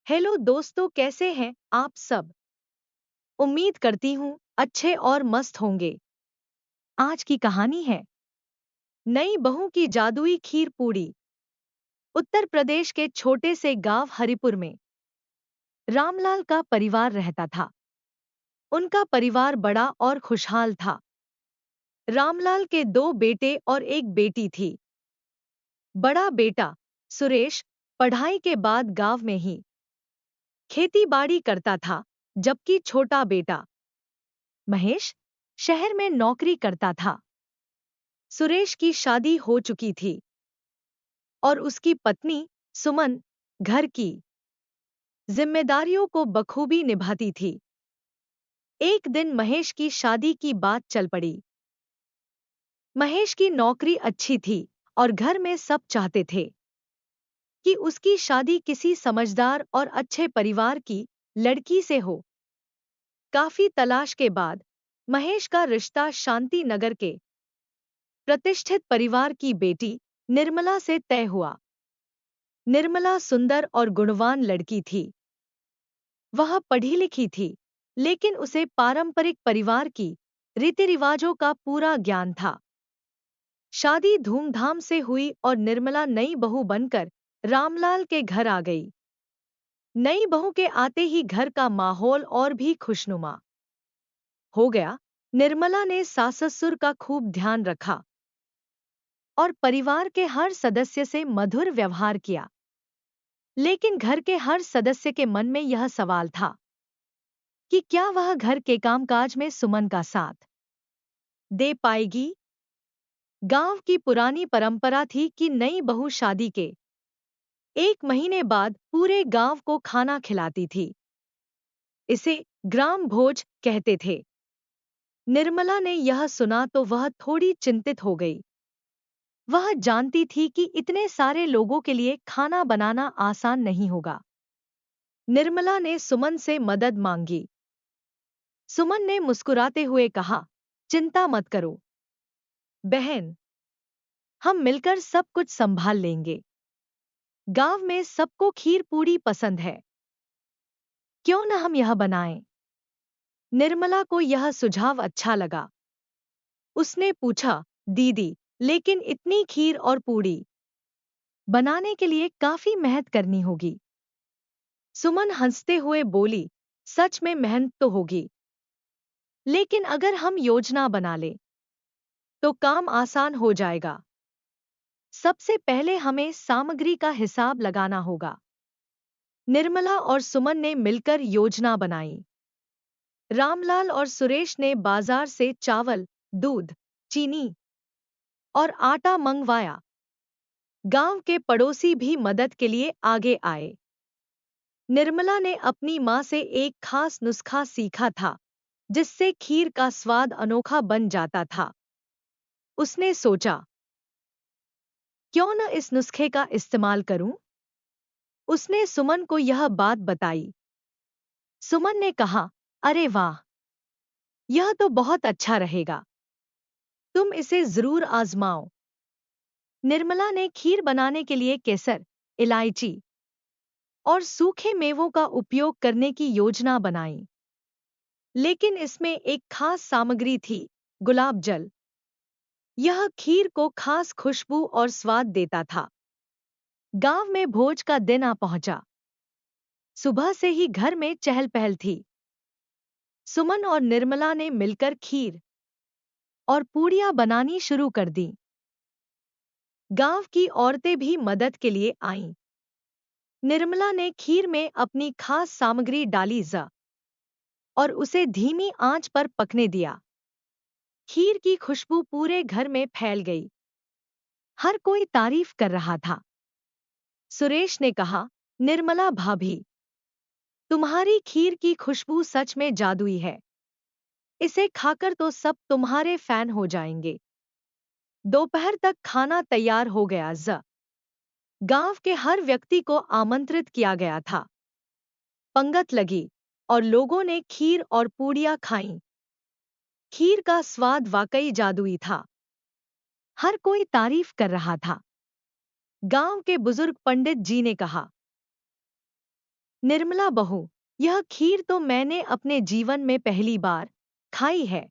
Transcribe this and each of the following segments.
Hello दोस्तों, कैसे हैं आप सब। उम्मीद करती हूँ अच्छे और मस्त होंगे। आज की कहानी है नई बहू की जादुई खीर पूड़ी। उत्तर प्रदेश के छोटे से गांव हरिपुर में रामलाल का परिवार रहता था। उनका परिवार बड़ा और खुशहाल था। रामलाल के दो बेटे और एक बेटी थी। बड़ा बेटा सुरेश पढ़ाई के बाद गांव में ही खेती बाड़ी करता था, जबकि छोटा बेटा महेश शहर में नौकरी करता था। सुरेश की शादी हो चुकी थी और उसकी पत्नी सुमन घर की जिम्मेदारियों को बखूबी निभाती थी। एक दिन महेश की शादी की बात चल पड़ी। महेश की नौकरी अच्छी थी और घर में सब चाहते थे कि उसकी शादी किसी समझदार और अच्छे परिवार की लड़की से हो। काफी तलाश के बाद महेश का रिश्ता शांति नगर के प्रतिष्ठित परिवार की बेटी निर्मला से तय हुआ। निर्मला सुंदर और गुणवान लड़की थी। वह पढ़ी लिखी थी, लेकिन उसे पारंपरिक परिवार की रीति रिवाजों का पूरा ज्ञान था। शादी धूमधाम से हुई और निर्मला नई बहू बनकर रामलाल के घर आ गई। नई बहू के आते ही घर का माहौल और भी खुशनुमा हो गया। निर्मला ने सास ससुर का खूब ध्यान रखा और परिवार के हर सदस्य से मधुर व्यवहार किया। लेकिन घर के हर सदस्य के मन में यह सवाल था कि क्या वह घर के कामकाज में सुमन का साथ दे पाएगी। गांव की पुरानी परंपरा थी कि नई बहू शादी के 1 महीने बाद पूरे गांव को खाना खिलाती थी। इसे ग्राम भोज कहते थे। निर्मला ने यह सुना तो वह थोड़ी चिंतित हो गई। वह जानती थी कि इतने सारे लोगों के लिए खाना बनाना आसान नहीं होगा। निर्मला ने सुमन से मदद मांगी। सुमन ने मुस्कुराते हुए कहा, चिंता मत करो बहन, हम मिलकर सब कुछ संभाल लेंगे। गांव में सबको खीर पूड़ी पसंद है, क्यों न हम यह बनाएं। निर्मला को यह सुझाव अच्छा लगा। उसने पूछा, दीदी, लेकिन इतनी खीर और पूड़ी बनाने के लिए काफी मेहनत करनी होगी। सुमन हंसते हुए बोली, सच में मेहनत तो होगी, लेकिन अगर हम योजना बना लें तो काम आसान हो जाएगा। सबसे पहले हमें सामग्री का हिसाब लगाना होगा। निर्मला और सुमन ने मिलकर योजना बनाई। रामलाल और सुरेश ने बाजार से चावल, दूध, चीनी और आटा मंगवाया। गांव के पड़ोसी भी मदद के लिए आगे आए। निर्मला ने अपनी मां से एक खास नुस्खा सीखा था, जिससे खीर का स्वाद अनोखा बन जाता था। उसने सोचा, क्यों न इस नुस्खे का इस्तेमाल करूं। उसने सुमन को यह बात बताई। सुमन ने कहा, अरे वाह, यह तो बहुत अच्छा रहेगा, तुम इसे जरूर आजमाओ। निर्मला ने खीर बनाने के लिए केसर, इलायची और सूखे मेवों का उपयोग करने की योजना बनाई। लेकिन इसमें एक खास सामग्री थी, गुलाब जल। यह खीर को खास खुशबू और स्वाद देता था। गांव में भोज का दिन आ पहुंचा। सुबह से ही घर में चहल पहल थी। सुमन और निर्मला ने मिलकर खीर और पूड़ियां बनानी शुरू कर दी। गांव की औरतें भी मदद के लिए आईं। निर्मला ने खीर में अपनी खास सामग्री डाली और उसे धीमी आंच पर पकने दिया। खीर की खुशबू पूरे घर में फैल गई। हर कोई तारीफ कर रहा था। सुरेश ने कहा, निर्मला भाभी, तुम्हारी खीर की खुशबू सच में जादुई है। इसे खाकर तो सब तुम्हारे फैन हो जाएंगे। दोपहर तक खाना तैयार हो गया। गांव के हर व्यक्ति को आमंत्रित किया गया था। पंगत लगी और लोगों ने खीर और पूड़ियां खाईं। खीर का स्वाद वाकई जादुई था। हर कोई तारीफ कर रहा था। गांव के बुजुर्ग पंडित जी ने कहा, निर्मला बहू, यह खीर तो मैंने अपने जीवन में पहली बार खाई है।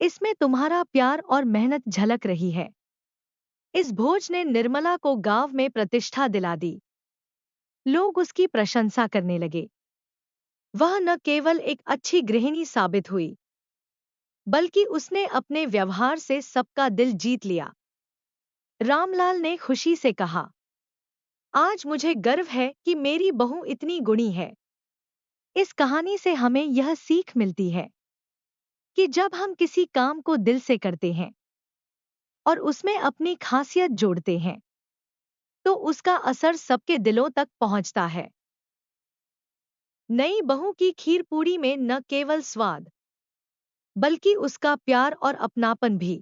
इसमें तुम्हारा प्यार और मेहनत झलक रही है। इस भोज ने निर्मला को गांव में प्रतिष्ठा दिला दी। लोग उसकी प्रशंसा करने लगे। वह न केवल एक अच्छी गृहिणी साबित हुई, बल्कि उसने अपने व्यवहार से सबका दिल जीत लिया। रामलाल ने खुशी से कहा, आज मुझे गर्व है कि मेरी बहू इतनी गुणी है। इस कहानी से हमें यह सीख मिलती है कि जब हम किसी काम को दिल से करते हैं और उसमें अपनी खासियत जोड़ते हैं, तो उसका असर सबके दिलों तक पहुंचता है। नई बहू की खीर पूड़ी में न केवल स्वाद, बल्कि उसका प्यार और अपनापन भी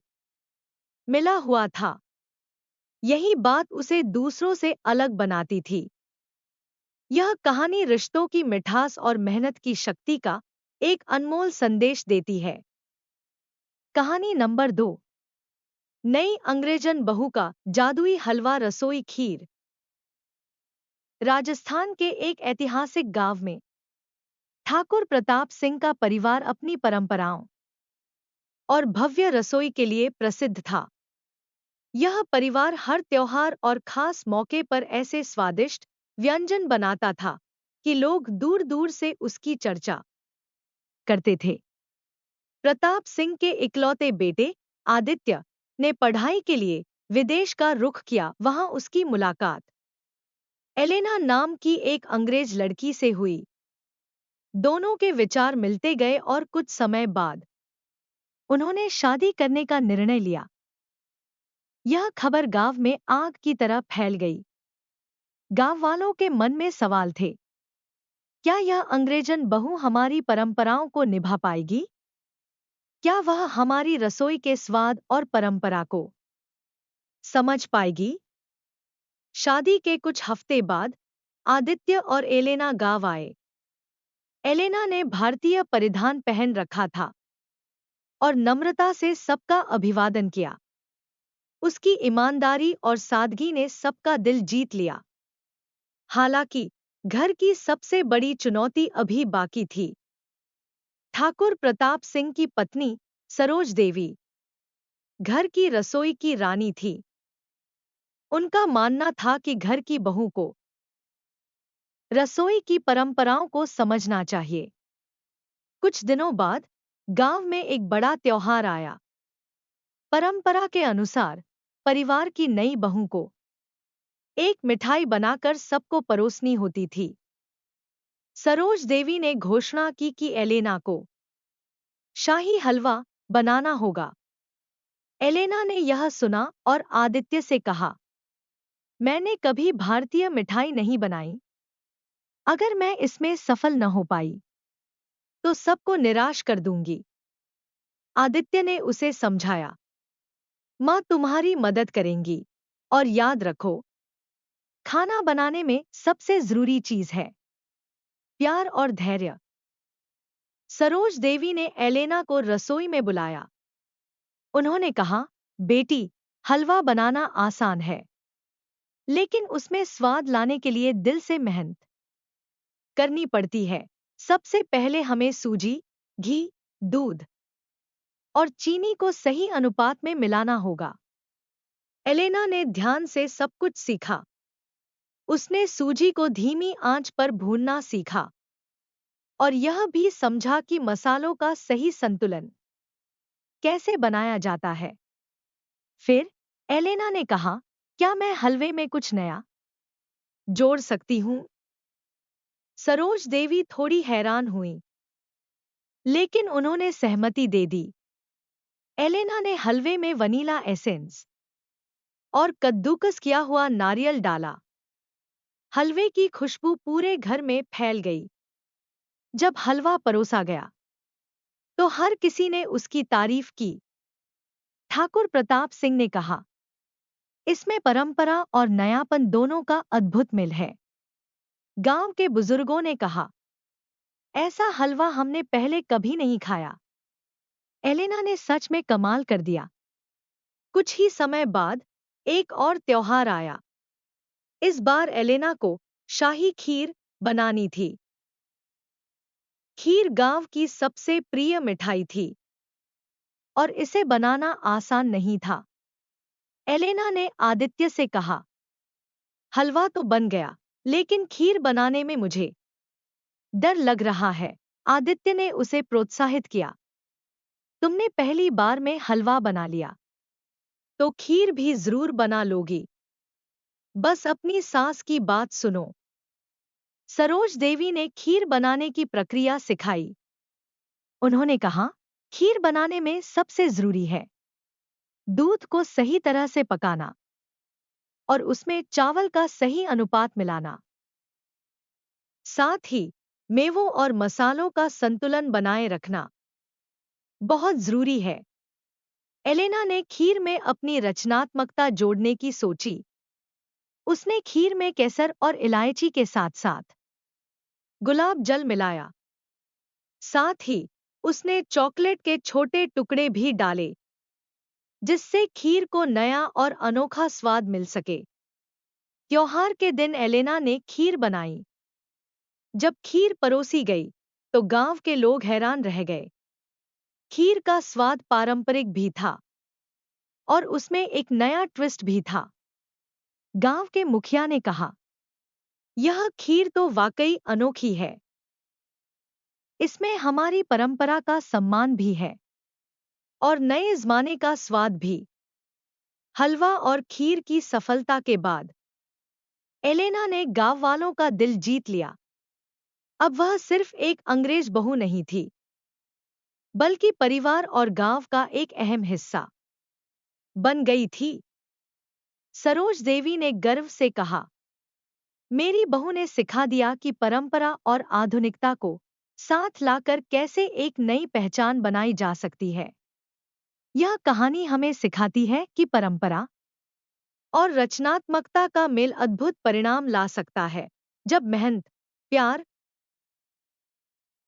मिला हुआ था। यही बात उसे दूसरों से अलग बनाती थी। यह कहानी रिश्तों की मिठास और मेहनत की शक्ति का एक अनमोल संदेश देती है। कहानी नंबर 2। नई अंग्रेजन बहू का जादुई हलवा रसोई खीर। राजस्थान के एक ऐतिहासिक गांव में ठाकुर प्रताप सिंह का परिवार अपनी परंपराओं और भव्य रसोई के लिए प्रसिद्ध था। यह परिवार हर त्योहार और खास मौके पर ऐसे स्वादिष्ट व्यंजन बनाता था कि लोग दूर दूर से उसकी चर्चा करते थे। प्रताप सिंह के इकलौते बेटे आदित्य ने पढ़ाई के लिए विदेश का रुख किया। वहां उसकी मुलाकात एलेना नाम की एक अंग्रेज लड़की से हुई। दोनों के विचार मिलते गए और कुछ समय बाद उन्होंने शादी करने का निर्णय लिया। यह खबर गांव में आग की तरह फैल गई। गांव वालों के मन में सवाल थे, क्या यह अंग्रेजन बहू हमारी परंपराओं को निभा पाएगी? क्या वह हमारी रसोई के स्वाद और परंपरा को समझ पाएगी? शादी के कुछ हफ्ते बाद आदित्य और एलेना गांव आए। एलेना ने भारतीय परिधान पहन रखा था और नम्रता से सबका अभिवादन किया। उसकी ईमानदारी और सादगी ने सबका दिल जीत लिया। हालांकि घर की सबसे बड़ी चुनौती अभी बाकी थी। ठाकुर प्रताप सिंह की पत्नी सरोज देवी घर की रसोई की रानी थी। उनका मानना था कि घर की बहू को रसोई की परंपराओं को समझना चाहिए। कुछ दिनों बाद गांव में एक बड़ा त्योहार आया। परंपरा के अनुसार परिवार की नई बहू को एक मिठाई बनाकर सबको परोसनी होती थी। सरोज देवी ने घोषणा की कि एलेना को शाही हलवा बनाना होगा। एलेना ने यह सुना और आदित्य से कहा, मैंने कभी भारतीय मिठाई नहीं बनाई। अगर मैं इसमें सफल न हो पाई तो सबको निराश कर दूंगी। आदित्य ने उसे समझाया, माँ तुम्हारी मदद करेंगी और याद रखो, खाना बनाने में सबसे जरूरी चीज है प्यार और धैर्य। सरोज देवी ने एलेना को रसोई में बुलाया। उन्होंने कहा, बेटी, हलवा बनाना आसान है, लेकिन उसमें स्वाद लाने के लिए दिल से मेहनत करनी पड़ती है। सबसे पहले हमें सूजी, घी, दूध और चीनी को सही अनुपात में मिलाना होगा। एलेना ने ध्यान से सब कुछ सीखा। उसने सूजी को धीमी आंच पर भूनना सीखा और यह भी समझा कि मसालों का सही संतुलन कैसे बनाया जाता है। फिर एलेना ने कहा, क्या मैं हलवे में कुछ नया जोड़ सकती हूँ? सरोज देवी थोड़ी हैरान हुई, लेकिन उन्होंने सहमति दे दी। एलेना ने हलवे में वनीला एसेंस और कद्दूकस किया हुआ नारियल डाला। हलवे की खुशबू पूरे घर में फैल गई। जब हलवा परोसा गया तो हर किसी ने उसकी तारीफ की। ठाकुर प्रताप सिंह ने कहा, इसमें परंपरा और नयापन दोनों का अद्भुत मेल है। गांव के बुजुर्गों ने कहा, ऐसा हलवा हमने पहले कभी नहीं खाया। एलेना ने सच में कमाल कर दिया। कुछ ही समय बाद एक और त्योहार आया। इस बार एलेना को शाही खीर बनानी थी। खीर गांव की सबसे प्रिय मिठाई थी और इसे बनाना आसान नहीं था। एलेना ने आदित्य से कहा, हलवा तो बन गया, लेकिन खीर बनाने में मुझे डर लग रहा है। आदित्य ने उसे प्रोत्साहित किया, तुमने पहली बार में हलवा बना लिया, तो खीर भी जरूर बना लोगी। बस अपनी सास की बात सुनो। सरोज देवी ने खीर बनाने की प्रक्रिया सिखाई। उन्होंने कहा, खीर बनाने में सबसे जरूरी है दूध को सही तरह से पकाना और उसमें चावल का सही अनुपात मिलाना। साथ ही मेवों और मसालों का संतुलन बनाए रखना बहुत जरूरी है। एलेना ने खीर में अपनी रचनात्मकता जोड़ने की सोची। उसने खीर में केसर और इलायची के साथ साथ गुलाब जल मिलाया। साथ ही उसने चॉकलेट के छोटे टुकड़े भी डाले, जिससे खीर को नया और अनोखा स्वाद मिल सके। त्योहार के दिन एलेना ने खीर बनाई। जब खीर परोसी गई, तो गांव के लोग हैरान रह गए। खीर का स्वाद पारंपरिक भी था और उसमें एक नया ट्विस्ट भी था। गांव के मुखिया ने कहा, यह खीर तो वाकई अनोखी है। इसमें हमारी परंपरा का सम्मान भी है और नए ज़माने का स्वाद भी। हलवा और खीर की सफलता के बाद एलेना ने गांव वालों का दिल जीत लिया। अब वह सिर्फ एक अंग्रेज बहू नहीं थी, बल्कि परिवार और गांव का एक अहम हिस्सा बन गई थी। सरोज देवी ने गर्व से कहा, मेरी बहू ने सिखा दिया कि परंपरा और आधुनिकता को साथ लाकर कैसे एक नई पहचान बनाई जा सकती है। यह कहानी हमें सिखाती है कि परंपरा और रचनात्मकता का मेल अद्भुत परिणाम ला सकता है। जब मेहनत, प्यार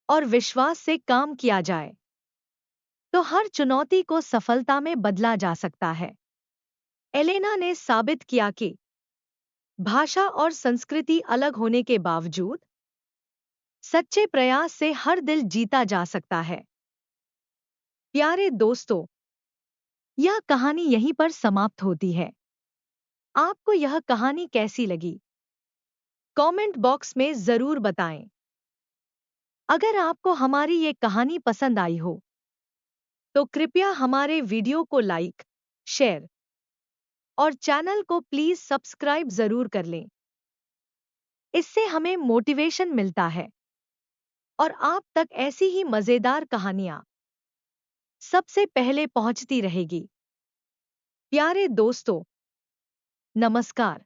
और विश्वास से काम किया जाए, तो हर चुनौती को सफलता में बदला जा सकता है। एलेना ने साबित किया कि भाषा और संस्कृति अलग होने के बावजूद सच्चे प्रयास से हर दिल जीता जा सकता है। प्यारे दोस्तों, यह कहानी यहीं पर समाप्त होती है। आपको यह कहानी कैसी लगी? कमेंट बॉक्स में जरूर बताएं। अगर आपको हमारी ये कहानी पसंद आई हो, तो कृपया हमारे वीडियो को लाइक, शेयर और चैनल को प्लीज सब्सक्राइब जरूर कर लें। इससे हमें मोटिवेशन मिलता है और आप तक ऐसी ही मजेदार कहानियां सबसे पहले पहुंचती रहेगी। प्यारे दोस्तों, नमस्कार।